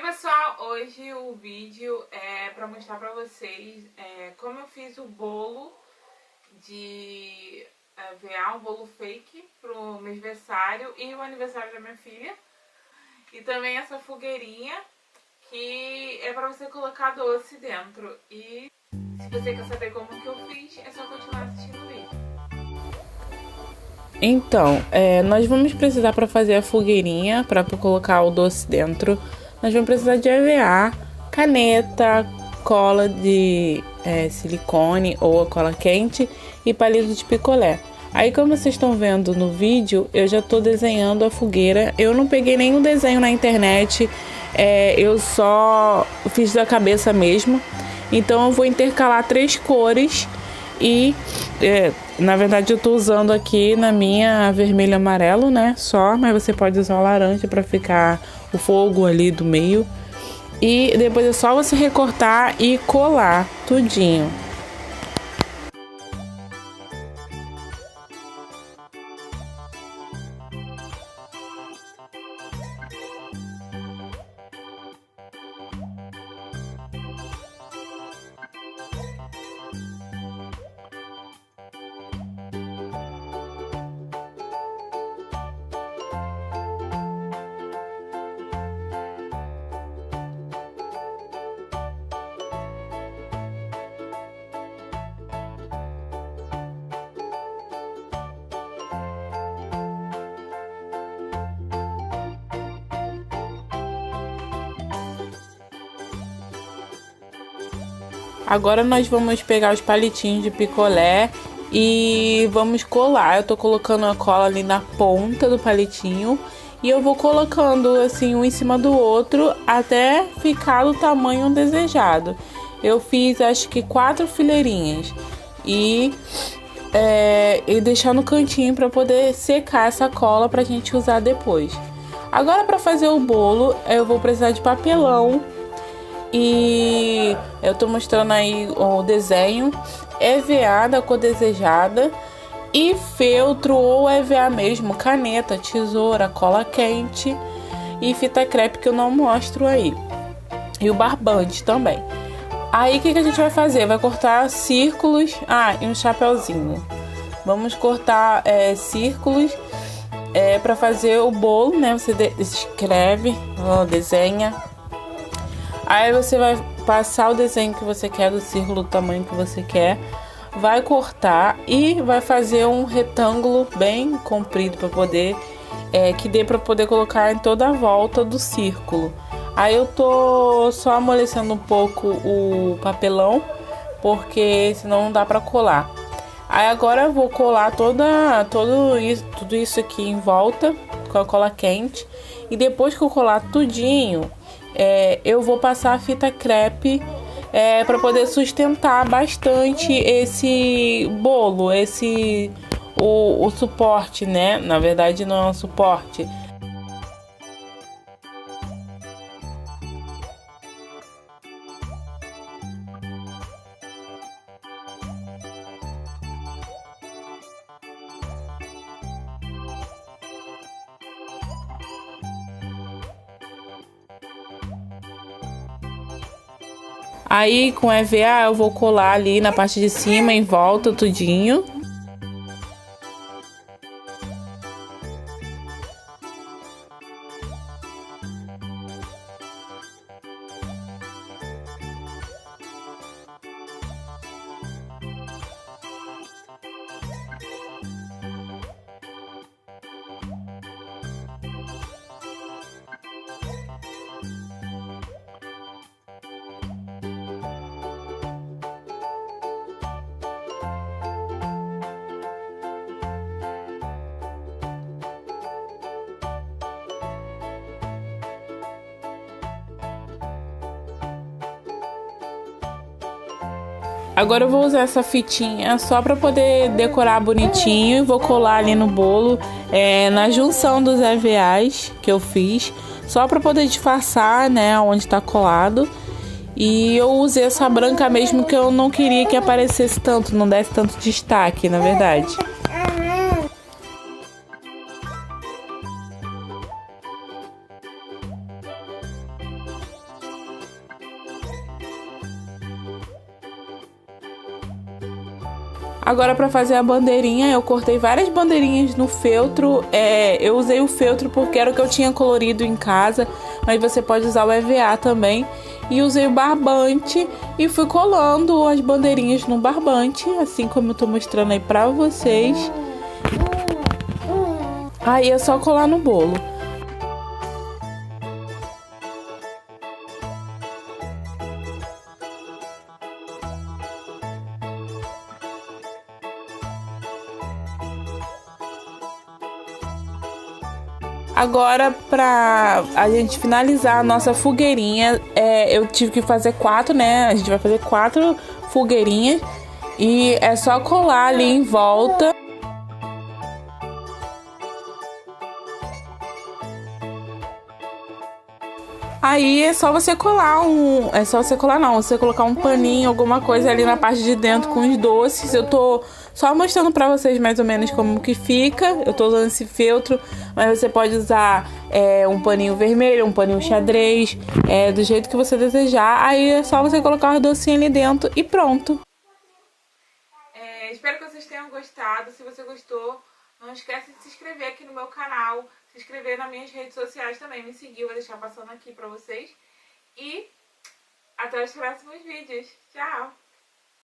pessoal, hoje o vídeo é para mostrar para vocês como eu fiz o bolo de EVA, um bolo fake pro meu aniversário e o aniversário da minha filha. E também essa fogueirinha que é para você colocar doce dentro. E se você quer saber como que eu fiz, é só continuar assistindo o vídeo. Então, nós vamos precisar para fazer a fogueirinha, para colocar o doce dentro. Nós vamos precisar de EVA, caneta, cola de silicone ou cola quente e palito de picolé. Aí, como vocês estão vendo no vídeo, eu já estou desenhando a fogueira. Eu não peguei nenhum desenho na internet, eu só fiz da cabeça mesmo. Então, eu vou intercalar 3 cores e, na verdade, eu estou usando aqui na minha vermelho e amarelo, né? Só, mas você pode usar o laranja para ficar o fogo ali do meio. E depois é só você recortar e colar tudinho. Agora nós vamos pegar os palitinhos de picolé e vamos colar. Eu tô colocando a cola ali na ponta do palitinho e eu vou colocando assim um em cima do outro até ficar do tamanho desejado. Eu fiz acho que 4 fileirinhas e deixar no cantinho para poder secar essa cola pra gente usar depois. Agora, para fazer o bolo, eu vou precisar de papelão. E eu tô mostrando aí o desenho, EVA da cor desejada e feltro ou EVA mesmo, caneta, tesoura, cola quente e fita crepe que eu não mostro aí. E o barbante também. Aí o que a gente vai fazer? Vai cortar círculos, e um chapéuzinho. Vamos cortar círculos para fazer o bolo, né? Você escreve, desenha. Aí você vai passar o desenho que você quer, do círculo, do tamanho que você quer. Vai cortar e vai fazer um retângulo bem comprido para poder, que dê para poder colocar em toda a volta do círculo. Aí eu tô só amolecendo um pouco o papelão, porque senão não dá para colar. Aí agora eu vou colar tudo isso aqui em volta com a cola quente. E depois que eu colar tudinho, eu vou passar a fita crepe para poder sustentar bastante esse bolo, o suporte, né? Na verdade não é um suporte. Aí com EVA eu vou colar ali na parte de cima, em volta, tudinho. Agora eu vou usar essa fitinha só para poder decorar bonitinho e vou colar ali no bolo, na junção dos EVAs que eu fiz, só para poder disfarçar, né, onde tá colado. E eu usei essa branca mesmo, que eu não queria que aparecesse tanto, não desse tanto destaque, na verdade. Agora para fazer a bandeirinha, eu cortei várias bandeirinhas no feltro. Eu usei o feltro porque era o que eu tinha colorido em casa, mas você pode usar o EVA também. E usei o barbante e fui colando as bandeirinhas no barbante, assim como eu tô mostrando aí pra vocês. Aí é só colar no bolo. Agora, pra a gente finalizar a nossa fogueirinha, eu tive que fazer 4, né? A gente vai fazer 4 fogueirinhas e é só colar ali em volta. Aí é só você colar você colocar um paninho, alguma coisa ali na parte de dentro com os doces. Eu tô só mostrando pra vocês mais ou menos como que fica. Eu tô usando esse feltro, mas você pode usar um paninho vermelho, um paninho xadrez, do jeito que você desejar. Aí é só você colocar os docinhos ali dentro e pronto. Espero que vocês tenham gostado. Se você gostou, não esquece de se inscrever aqui no meu canal, se inscrever nas minhas redes sociais também, me seguir, vou deixar passando aqui pra vocês. E até os próximos vídeos. Tchau!